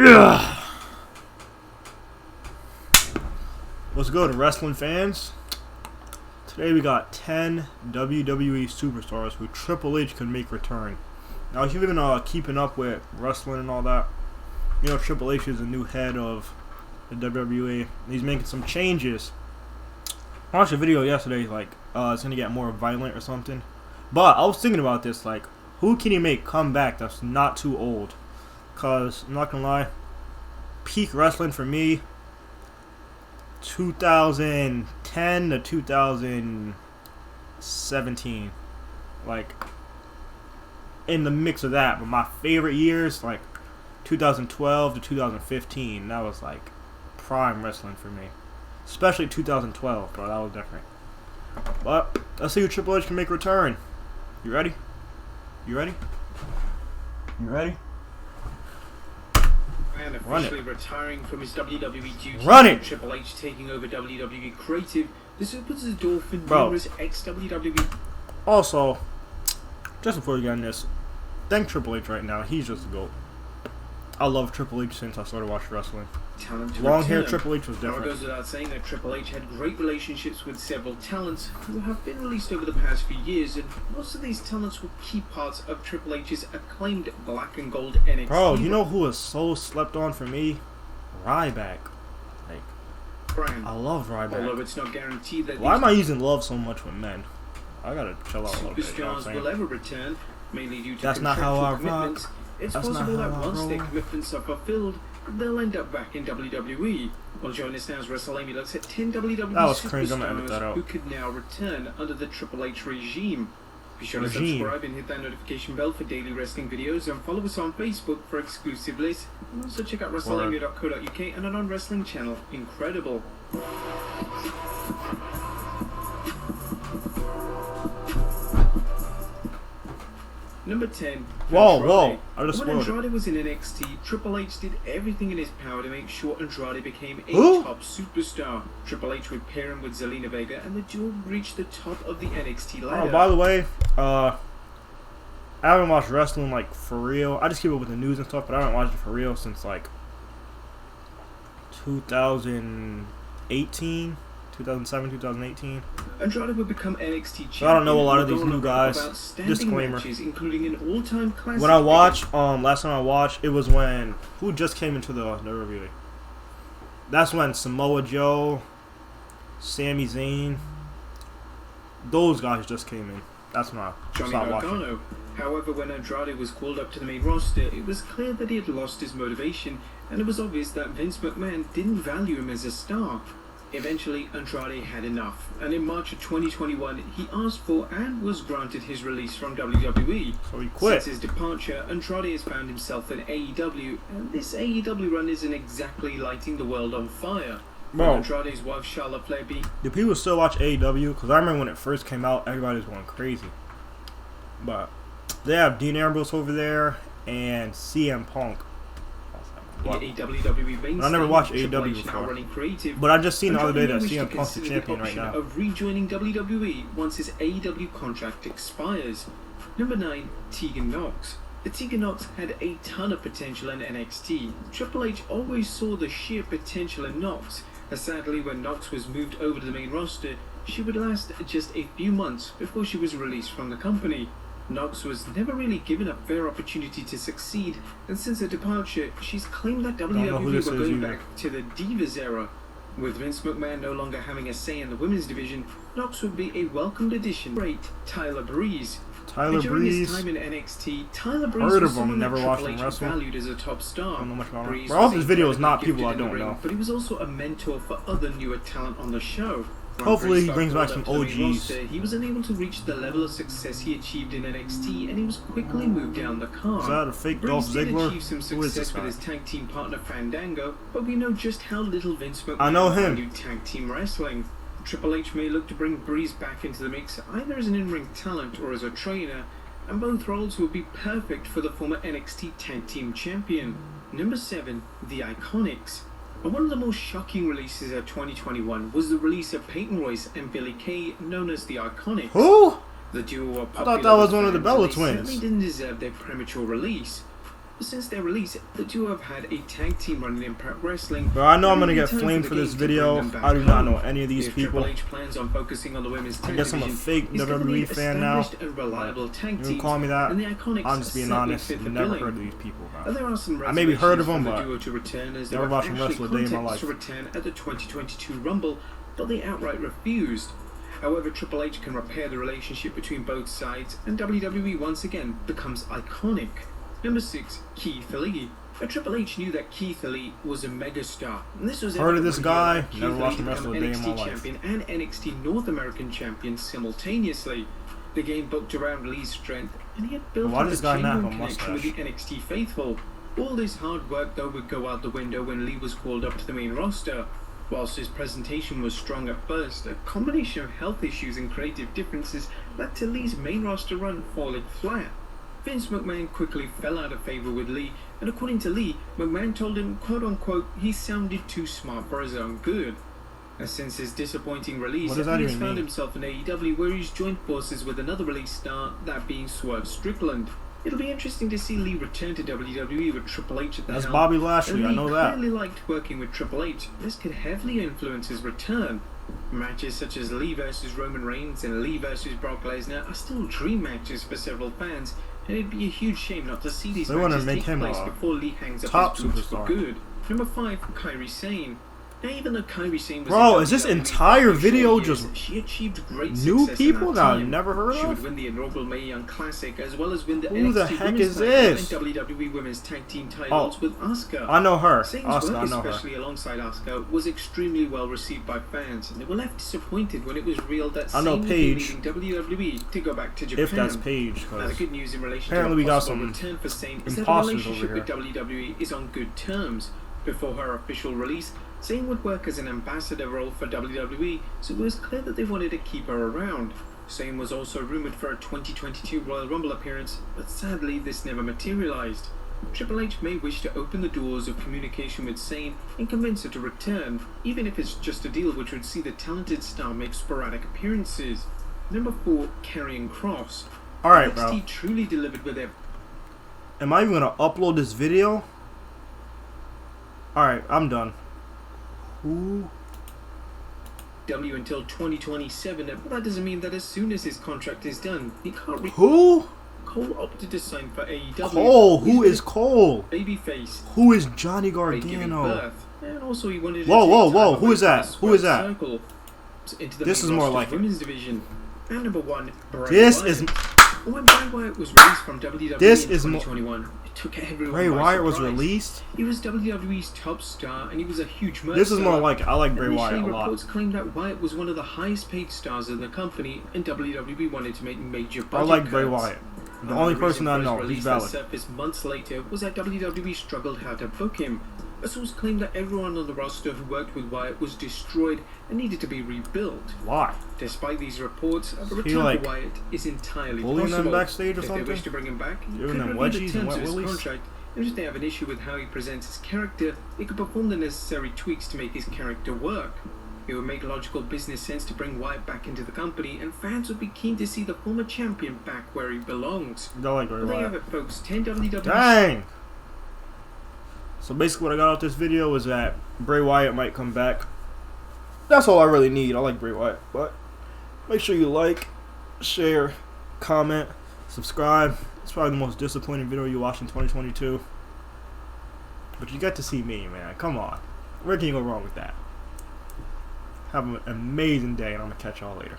Ugh. What's good, wrestling fans? Today we got 10 WWE superstars who Triple H could make return. Now, if you've been keeping up with wrestling and all that, you know Triple H is the new head of the WWE. And he's making some changes. I watched a video yesterday, like, it's going to get more violent or something. But I was thinking about this, like, who can he make come back that's not too old? Because, I'm not going to lie, peak wrestling for me, 2010 to 2017. Like, in the mix of that. But my favorite years, like, 2012 to 2015, that was, like, prime wrestling for me. Especially 2012, bro. That was different. But, let's see who Triple H can make a return. You ready? You ready? You ready? And officially retiring from his WWE duties. Run it! Triple H taking over WWE Creative. This opens the door for numerous ex-WWE. Also, just before we get in this, thank Triple H right now. He's just a GOAT. I love Triple H since I started watching wrestling. Long hair Triple H was different. It goes without saying that Triple H had great relationships with several talents who have been released over the past few years, and most of these talents were key parts of Triple H's acclaimed Black and Gold NXT. Bro, you know who is so slept on for me? Ryback. Like, I love Ryback. Although it's not guaranteed that why am I using love so much with men? I gotta chill out a little bit. You know what I'm superstars saying? will ever return, mainly due to That's not how I commitments. rock. It's That's possible that once their roll. commitments are fulfilled, they'll end up back in WWE. Well, join us now as WrestleMania looks at 10 WWE That was cringe. I'm gonna edit that superstars out. who could now return under the Triple H regime. Be sure to subscribe and hit that notification bell for daily wrestling videos, and follow us on Facebook for exclusive lists. And also check out WrestleMania.co.uk and our non-wrestling channel, Incredible. Number 10. Whoa. I just When spoiled it. Andrade was in NXT, Triple H did everything in his power to make sure Andrade became a Who? top superstar. Triple H would pair him with Zelina Vega, and the duo would reach the top of the NXT ladder. Oh, by the way, I haven't watched wrestling, like, for real. I just keep up with the news and stuff, but I haven't watched it for real since, like, 2018, 2007, 2018. Andrade would become NXT champion. So I don't know a lot of these new guys. Disclaimer. Matches, including an all-time classic. When I watched, last time I watched, it was when, who just came into the WWE? That's when Samoa Joe, Sami Zayn, those guys just came in. That's when I Johnny stopped watching. Gargano. However, when Andrade was called up to the main roster, it was clear that he had lost his motivation, and it was obvious that Vince McMahon didn't value him as a star. Eventually, Andrade had enough, and in March of 2021, he asked for and was granted his release from WWE. So he quit. Since his departure, Andrade has found himself in AEW, and this AEW run isn't exactly lighting the world on fire. Bro, Andrade's wife, Charlotte Flair, do people still watch AEW? Because I remember when it first came out, everybody was going crazy. But they have Dean Ambrose over there and CM Punk. What? I never watched AEW before. But I just seen the other day that CM Punk's the champion right now. Of rejoining WWE once his AEW contract expires. Number 9, Tegan Nox. The Tegan Nox had a ton of potential in NXT. Triple H always saw the sheer potential in Nox. Sadly, when Nox was moved over to the main roster, she would last just a few months before she was released from the company. Nox was never really given a fair opportunity to succeed, and since her departure, she's claimed that WWE were going back to the Divas era. With Vince McMahon no longer having a say in the women's division, Nox would be a welcomed addition. Great Tyler Breeze. During his time in NXT, Tyler Breeze heard was of him, someone never that watched Triple him H wrestle. valued as a top star. I don't know much about him. Breeze Bro, all was his videos incredibly not people I gifted in don't the ring, know. but he was also a mentor for other newer talent on the show. Hopefully he brings back some OGs. He was unable to reach the level of success he achieved in NXT, and he was quickly moved down the card. Is that a fake Dolph Breeze did Ziggler? achieve some success with his tag team partner Fandango, but we know just how little Vince McMahon I know him. valued tag team wrestling. Triple H may look to bring Breeze back into the mix either as an in-ring talent or as a trainer, and both roles would be perfect for the former NXT Tag Team Champion. Number 7, The Iconics. And one of the most shocking releases of 2021 was the release of Peyton Royce and Billie Kay, known as The Iconics. Who? The duo were I popular thought that was one of the fans, Bella and they twins. certainly didn't deserve their premature release. But since their release, the duo have had a tag team running in Impact Wrestling. Bro, I know I'm gonna and get time flamed the for this game to bring video. them back I do not home. know any of these If people. Triple H plans on focusing on the women's I tag guess I'm a division, fake he's gonna WWE need fan now. established and reliable tag You teams, can call me that. and the Iconics I'm just being sadly honest. fit the Never billing. heard of these people, Now, bro. there are some I maybe heard of reservations them, for the but duo to return, as they never were watched them actually wrestle a day in my contacted to life. return at the 2022 Rumble, but they outright refused. However, Triple H can repair the relationship between both sides, and WWE once again becomes iconic. Number 6, Keith Lee. Triple H knew that Keith Lee was a megastar, and this was Heard of this evident when he guy? allowed Keith Never Lee watched to him wrestle a become day in my NXT life. champion and NXT North American champion simultaneously. The game booked around Lee's strength, and he had built Why up does a this guy not genuine have a connection with the mustache? NXT faithful. All this hard work, though, would go out the window when Lee was called up to the main roster. Whilst his presentation was strong at first, a combination of health issues and creative differences led to Lee's main roster run falling flat. Vince McMahon quickly fell out of favour with Lee, and according to Lee, McMahon told him, quote-unquote, he sounded too smart for his own good. Since his disappointing release, What he does that has even found mean? himself in AEW, where he's joined forces with another release star, that being Swerve Strickland. It'll be interesting to see Lee return to WWE with Triple H at the That's helm. Bobby Lashley, And I Lee know that. clearly liked working with Triple H. This could heavily influence his return. Matches such as Lee vs Roman Reigns and Lee vs Brock Lesnar are still dream matches for several fans, and it'd be a huge shame not to see these They wanna matches make take him place a before Lee hangs up top his boots superstar. for good. Number 5, Kairi Sane. Now, even though Kairi Sane was Bro, in is this WWE entire for video short years, just she achieved great new success people in that that I've time. never heard She would of? win the inaugural Mae Young Classic, as well as win the Who the NXT heck Women's is title this? and WWE Women's Tag Team titles with Asuka. I know her. Sane's Asuka, work, I know her. especially alongside Asuka, was extremely well received by fans, and they were left disappointed when it was revealed that I know Sane would be Paige. leaving WWE to go back to Japan. If that's Paige, Now, the because good news in relation apparently to we a got possible some return for Sane is that the imposters relationship over with WWE is on good terms. Before her official release, Sane would work as an ambassador role for WWE, so it was clear that they wanted to keep her around. Sane was also rumoured for a 2022 Royal Rumble appearance, but sadly this never materialised. Triple H may wish to open the doors of communication with Sane and convince her to return, even if it's just a deal which would see the talented star make sporadic appearances. Number 4, Karrion Kross. Alright, bro. NXT truly delivered with their Am I even gonna upload this video? Alright, I'm done. Who? until 2027, but that doesn't mean that as soon as his contract is done, he can't Who? Cole opted to sign for AEW. Cole. Who He's is Cole? babyface? Who is Johnny By giving Gargano? birth, and also he wanted to Whoa, take whoa, time whoa, away who is from that? the Who is Squared that? Circle into the This main is more roster's like it. women's division. And number 1, Bray This Wyatt. is When Bray Wyatt was released from WWE This in is 2021, it took everyone Bray by Wyatt was surprise. released. He was WWE's top star, and he was a huge merc This is more star. like I like Bray Wyatt a Initially, lot. reports claimed that Wyatt was one of the highest paid stars in the company, and WWE wanted to make major budget I like Bray cuts. Wyatt. The only person I know. He's Release valid. that surfaced months later was that WWE struggled how to book him. A source claimed that everyone on the roster who worked with Wyatt was destroyed and needed to be rebuilt. Why? Despite these reports, a He, return like, for Wyatt is entirely bullying them possible. backstage or If something? they wish to bring him back, he Giving could them review the wedgies and terms wet of his willies? contract, and if they have an issue with how he presents his character, they could perform the necessary tweaks to make his character work. It would make logical business sense to bring Wyatt back into the company, and fans would be keen to see the former champion back where he belongs. I like Bray Well, there you have Wyatt. it, folks. 10 WWE. Dang! So basically what I got out this video is that Bray Wyatt might come back. That's all I really need. I like Bray Wyatt. But make sure you like, share, comment, subscribe. It's probably the most disappointing video you watch in 2022. But you got to see me, man. Come on. Where can you go wrong with that? Have an amazing day, and I'm going to catch y'all later.